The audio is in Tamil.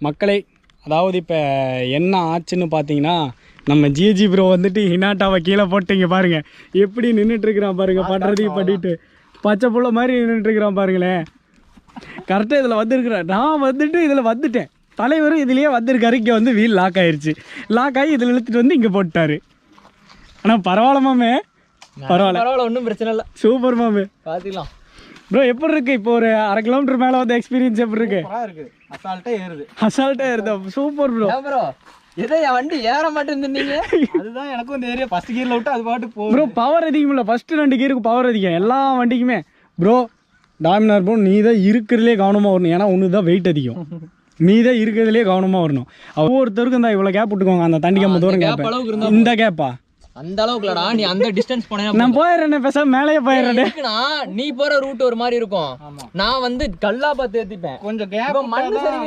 மக்களே, அதாவது இப்போ என்ன ஆச்சுன்னு பார்த்தீங்கன்னா, நம்ம ஜிஜி ப்ரோ வந்துட்டு ஹினாட்டாவை கீழே போட்டீங்க பாருங்கள், எப்படி நின்றுட்டுருக்கிறான் பாருங்கள், பண்ணுறதையும் பண்ணிட்டு பச்சை புள்ள மாதிரி நின்றுட்டுருக்கிறான் பாருங்களேன். கரெக்டாக இதில் வந்திருக்கிறேன், நான் வந்துட்டு இதில் வந்துட்டேன், தலைவரும் இதுலேயே வந்திருக்காரு. இங்கே வந்து வீல் லாக் ஆயிடுச்சு, லாக் ஆகி இதில் இழுத்துட்டு வந்து இங்கே போட்டார். ஆனால் பரவாயில்ல மாமே, பரவாயில்ல, ஒன்றும் பிரச்சனை இல்லை, சூப்பர் மாமே. பார்த்துக்கலாம் ப்ரோ. எப்படி இருக்கு இப்போ ஒரு 1/2 கிலோமீட்டர் மேலே வந்து எக்ஸ்பீரியன்ஸ் எப்படி இருக்கு? அசால்ட்டாக ஏறுது, சூப்பர் ப்ரோ. ப்ரோ எதோ என் வண்டி ஏற மாட்டேன்னு அதுதான் எனக்கும் இந்த ஏரியா ஃபர்ஸ்ட் கியரில் விட்டு அது பாட்டு போகும் ப்ரோ. பவர் அதிகம் இல்லை, ஃபஸ்ட்டு 2 கியருக்கு பவர் அதிகம் எல்லா வண்டிக்குமே ப்ரோ. டாமினார் ப்ரோ, நீ தான் இருக்கிறதுலே கவனமாக வரணும், ஏன்னா ஒன்று தான் வெயிட் அதிகம், நீ தான் இருக்கிறதுலே கவனமாக வரணும். ஒவ்வொருத்தருக்கும் தான் இவ்வளோ கேப் விட்டுக்கோங்க, அந்த தண்டி கம்ம தூரம் கேப், இந்த கேப்பா அந்த அளவுக்கு இல்லடா. நீ அந்த டிஸ்டன்ஸ் போனேன்னா நான் போயிடுறேன், பேசாம மேலேயே போயிடுறேன். நீ போற ரூட் ஒரு மாதிரி இருக்கும், நான் வந்து கல்லா பார்த்து ஏத்திப்பேன், கொஞ்சம் கேப் மண்ணு சரி